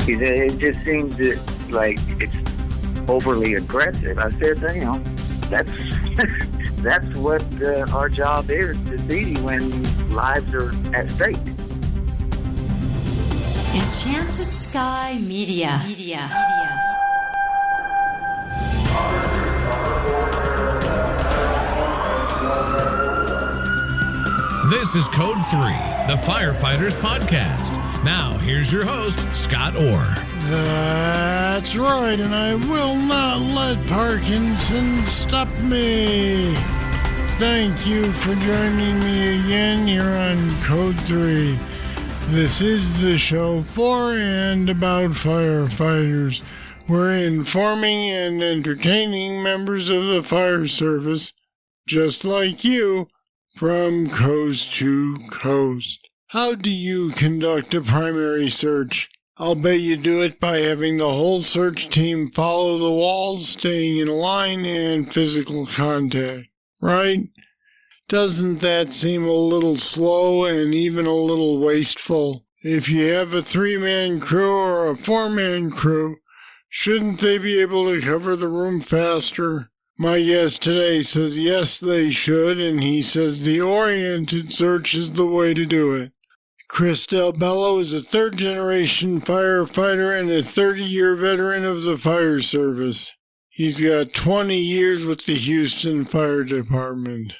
It just seems like it's overly aggressive. I said, that's that's what our job is to see when lives are at stake. Enchanted Sky Media. This is Code 3, the Firefighters podcast. Now, here's your host, Scott Orr. That's right, and I will not let Parkinson stop me. Thank you for joining me again here on Code 3. This is the show for and about firefighters. We're informing and entertaining members of the fire service, just like you, from coast to coast. How do you conduct a primary search? I'll bet you do it by having the whole search team follow the walls, staying in line, and physical contact, right? Doesn't that seem a little slow and even a little wasteful? If you have a 3-man crew or a 4-man crew, shouldn't they be able to cover the room faster? My guest today says yes, they should, and he says the oriented search is the way to do it. Chris DelBello is a third-generation firefighter and a 30-year veteran of the fire service. He's got 20 years with the Houston Fire Department.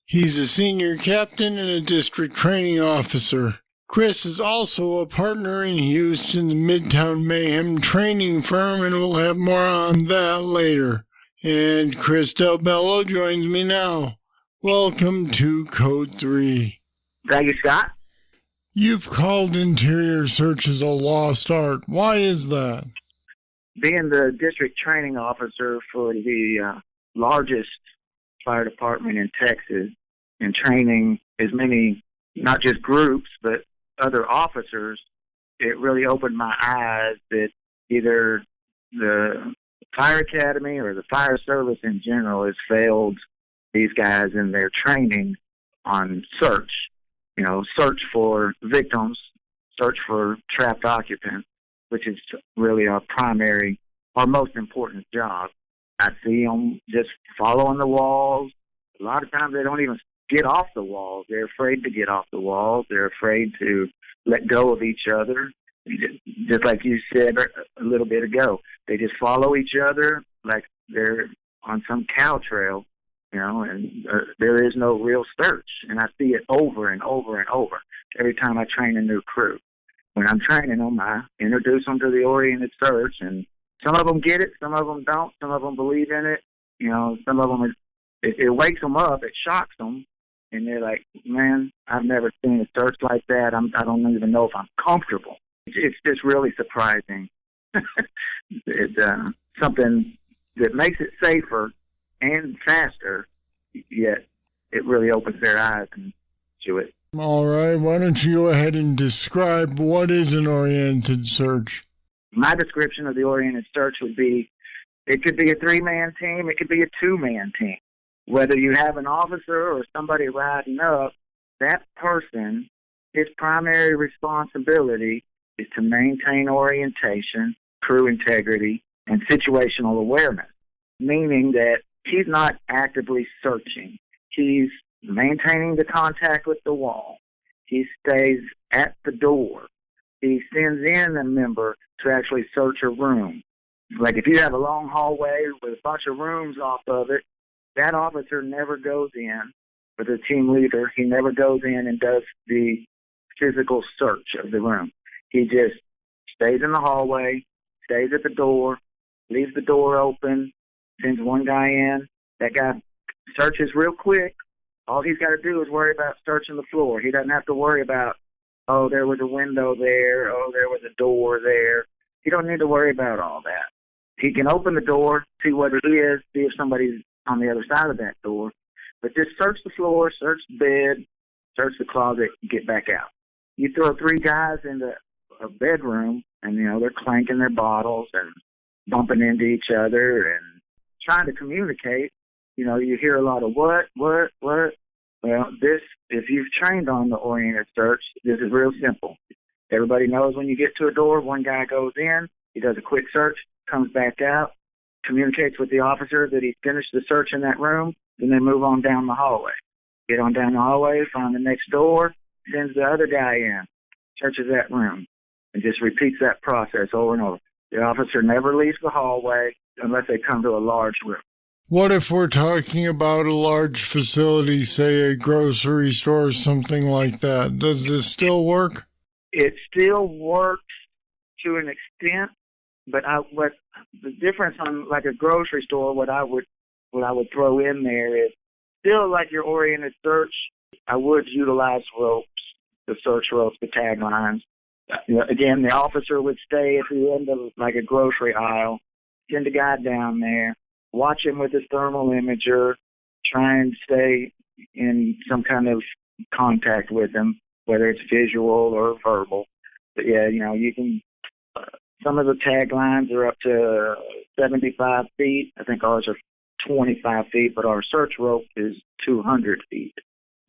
He's a senior captain and a district training officer. Chris is also a partner in Houston, the Midtown Mayhem training firm, and we'll have more on that later. And Chris DelBello joins me now. Welcome to Code 3. Thank you, Scott. You've called interior searches a lost art. Why is that? Being the district training officer for the largest fire department in Texas and training as many, not just groups, but other officers, it really opened my eyes that either the fire academy or the fire service in general has failed these guys in their training on search. Search for victims, search for trapped occupants, which is really our most important job. I see them just following the walls. A lot of times they don't even get off the walls. They're afraid to get off the walls. They're afraid to let go of each other. Just like you said a little bit ago, they just follow each other like they're on some cow trail. And there is no real search. And I see it over and over and over every time I train a new crew. When I'm training them, I introduce them to the oriented search, and some of them get it, some of them don't, some of them believe in it. Some of them, it wakes them up, it shocks them, and they're like, man, I've never seen a search like that. I don't even know if I'm comfortable. It's just really surprising. It's something that makes it safer and faster, yet it really opens their eyes to it. All right, why don't you go ahead and describe what is an oriented search? My description of the oriented search would be, it could be a 3-man team, it could be a 2-man team. Whether you have an officer or somebody riding up, that person, his primary responsibility is to maintain orientation, crew integrity, and situational awareness, meaning that he's not actively searching. He's maintaining the contact with the wall. He stays at the door. He sends in a member to actually search a room. Like if you have a long hallway with a bunch of rooms off of it, that officer never goes in, or the team leader, he never goes in and does the physical search of the room. He just stays in the hallway, stays at the door, leaves the door open, sends one guy in. That guy searches real quick. All he's got to do is worry about searching the floor. He doesn't have to worry about, oh, there was a window there, oh, there was a door there. He don't need to worry about all that. He can open the door, see what it is, see if somebody's on the other side of that door. But just search the floor, search the bed, search the closet, get back out. You throw 3 guys into a bedroom, and, they're clanking their bottles and bumping into each other and trying to communicate. You hear a lot of what? Well, if you've trained on the oriented search, this is real simple. Everybody knows when you get to a door, one guy goes in, he does a quick search, comes back out, communicates with the officer that he finished the search in that room, then they move on down the hallway. Get on down the hallway, find the next door, sends the other guy in, searches that room, and just repeats that process over and over. The officer never leaves the hallway unless they come to a large room. What if we're talking about a large facility, say a grocery store or something like that? Does this still work? It still works to an extent, but what the difference on like a grocery store, what I would throw in there is still like your oriented search. I would utilize ropes, the search ropes, the taglines. Again, the officer would stay at the end of like a grocery aisle, send a guy down there, watch him with his thermal imager, try and stay in some kind of contact with him, whether it's visual or verbal. But yeah, you can, some of the taglines are up to 75 feet. I think ours are 25 feet, but our search rope is 200 feet.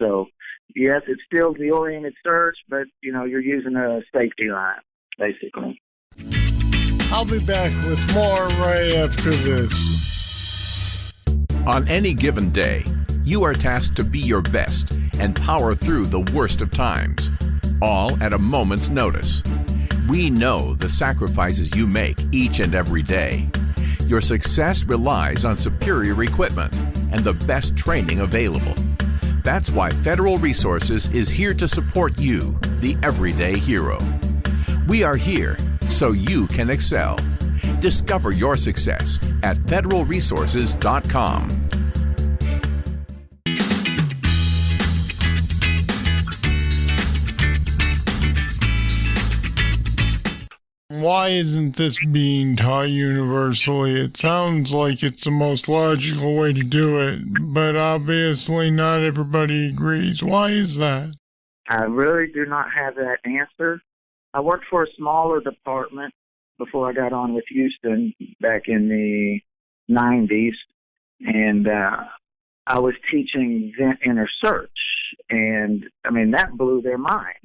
So yes, it's still the oriented search, but you're using a safety line, basically. I'll be back with more right after this. On any given day, you are tasked to be your best and power through the worst of times, all at a moment's notice. We know the sacrifices you make each and every day. Your success relies on superior equipment and the best training available. That's why Federal Resources is here to support you, the everyday hero. We are here so you can excel. Discover your success at federalresources.com. Why isn't this being taught universally? It sounds like it's the most logical way to do it, but obviously not everybody agrees. Why is that? I really do not have that answer. I worked for a smaller department before I got on with Houston back in the 90s, and I was teaching vent inner search, and that blew their mind.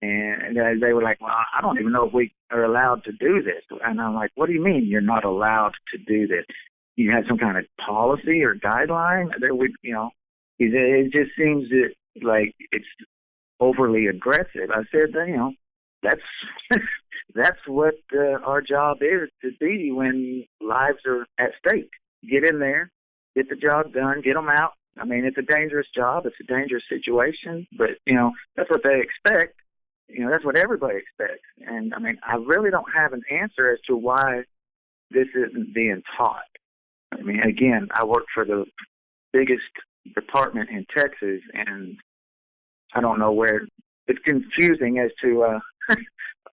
And they were like, well, I don't even know if we are allowed to do this. And I'm like, what do you mean you're not allowed to do this? You have some kind of policy or guideline? It just seems like it's overly aggressive. I said, that's what our job is to be when lives are at stake. Get in there, get the job done, get them out. It's a dangerous job. It's a dangerous situation, but, that's what they expect. That's what everybody expects. And, I really don't have an answer as to why this isn't being taught. Again, I work for the biggest department in Texas, and I don't know where. It's confusing as to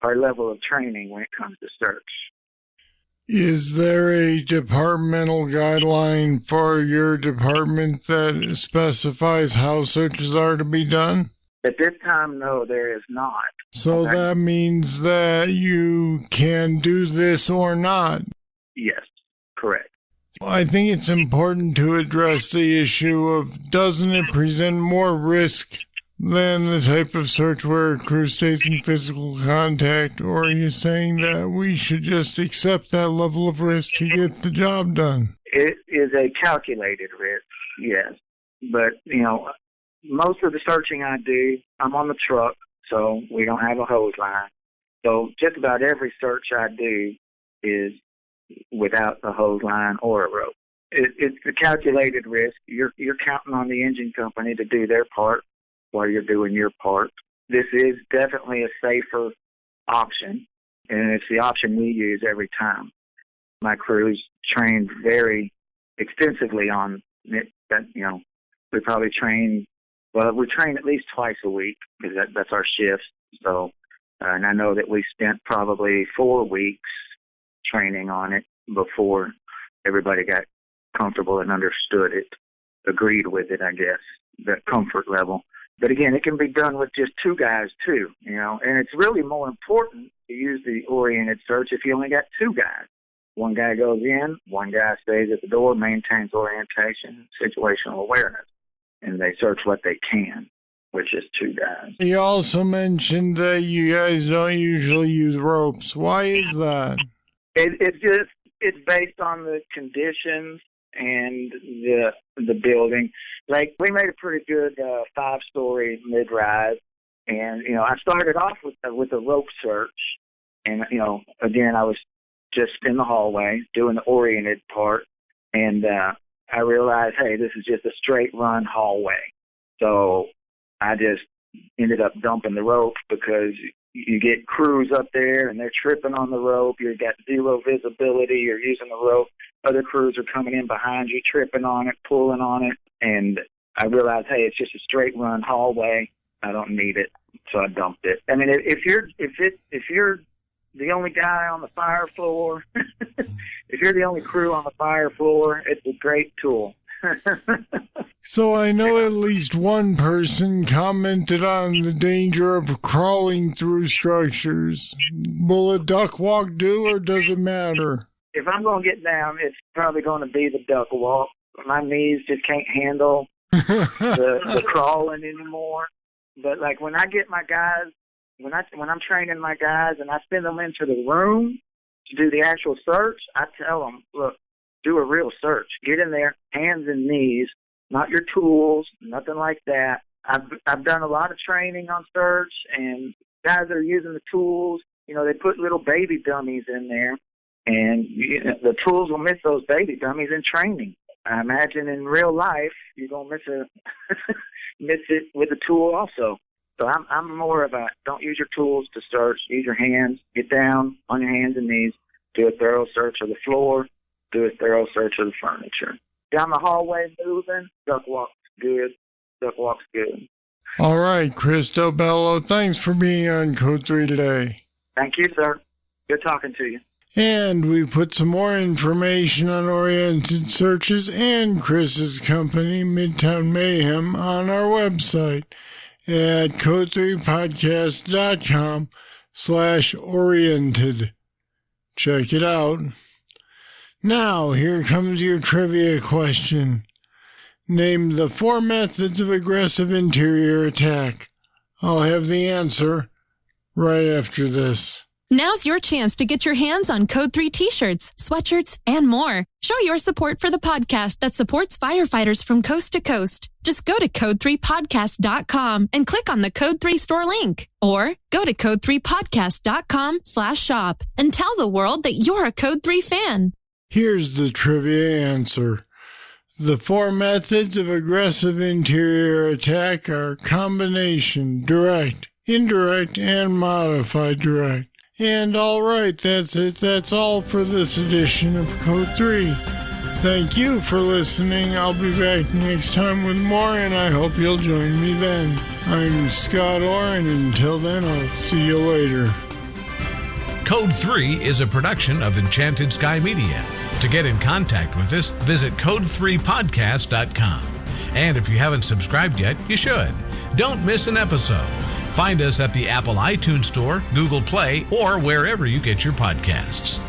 our level of training when it comes to search. Is there a departmental guideline for your department that specifies how searches are to be done? At this time, no, there is not. So that means that you can do this or not? Yes, correct. I think it's important to address the issue of, doesn't it present more risk than the type of search where a crew stays in physical contact? Or are you saying that we should just accept that level of risk to get the job done? It is a calculated risk, yes. But, most of the searching I do, I'm on the truck, so we don't have a hose line. So just about every search I do is without a hose line or a rope. It's a calculated risk. You're counting on the engine company to do their part while you're doing your part. This is definitely a safer option, and it's the option we use every time. My crew's trained very extensively on it. We probably train. Well, we train at least twice a week because that's our shifts. So, and I know that we spent probably 4 weeks training on it before everybody got comfortable and understood it, agreed with it, I guess, that comfort level. But again, it can be done with just 2 guys too, and it's really more important to use the oriented search if you only got 2 guys. One guy goes in, one guy stays at the door, maintains orientation, situational awareness, and they search what they can. which is 2 guys. You also mentioned that you guys don't usually use ropes. Why is that? It's based on the conditions and the building. Like, we made a pretty good 5-story mid-rise, and I started off with a rope search, and again, I was just in the hallway doing the oriented part, and I realized, hey, this is just a straight run hallway. So I just ended up dumping the rope, because you get crews up there and they're tripping on the rope. You've got 0 visibility. You're using the rope. Other crews are coming in behind you, tripping on it, pulling on it. And I realized, hey, it's just a straight run hallway. I don't need it. So I dumped it. I mean, if you're the only guy on the fire floor, if you're the only crew on the fire floor, it's a great tool. So I know at least one person commented on the danger of crawling through structures. Will a duck walk do, or does it matter? If I'm going to get down, it's probably going to be the duck walk. My knees just can't handle the crawling anymore. But like when I get my guys, when I'm training my guys and I send them into the room to do the actual search, I tell them, look, do a real search. Get in there, hands and knees, not your tools, nothing like that. I've done a lot of training on search, and guys that are using the tools, they put little baby dummies in there, and the tools will miss those baby dummies in training. I imagine in real life you're gonna miss it with a tool also. So I'm more of a don't use your tools to search. Use your hands. Get down on your hands and knees. Do a thorough search of the floor. Do a thorough search of the furniture. Down the hallway moving, duck walk's good. Duck walk's good. All right, Chris DelBello, thanks for being on Code 3 today. Thank you, sir. Good talking to you. And we put some more information on oriented searches and Chris's company, Midtown Mayhem, on our website at code3podcast.com/oriented. Check it out. Now, here comes your trivia question. Name the 4 methods of aggressive interior attack. I'll have the answer right after this. Now's your chance to get your hands on Code 3 t-shirts, sweatshirts, and more. Show your support for the podcast that supports firefighters from coast to coast. Just go to code3podcast.com and click on the Code 3 store link. Or go to code3podcast.com/shop and tell the world that you're a Code 3 fan. Here's the trivia answer. The 4 methods of aggressive interior attack are combination, direct, indirect, and modified direct. And all right, that's it. That's all for this edition of Code 3. Thank you for listening. I'll be back next time with more, and I hope you'll join me then. I'm Scott Orr, and until then, I'll see you later. Code 3 is a production of Enchanted Sky Media. To get in contact with us, visit code3podcast.com. And if you haven't subscribed yet, you should. Don't miss an episode. Find us at the Apple iTunes Store, Google Play, or wherever you get your podcasts.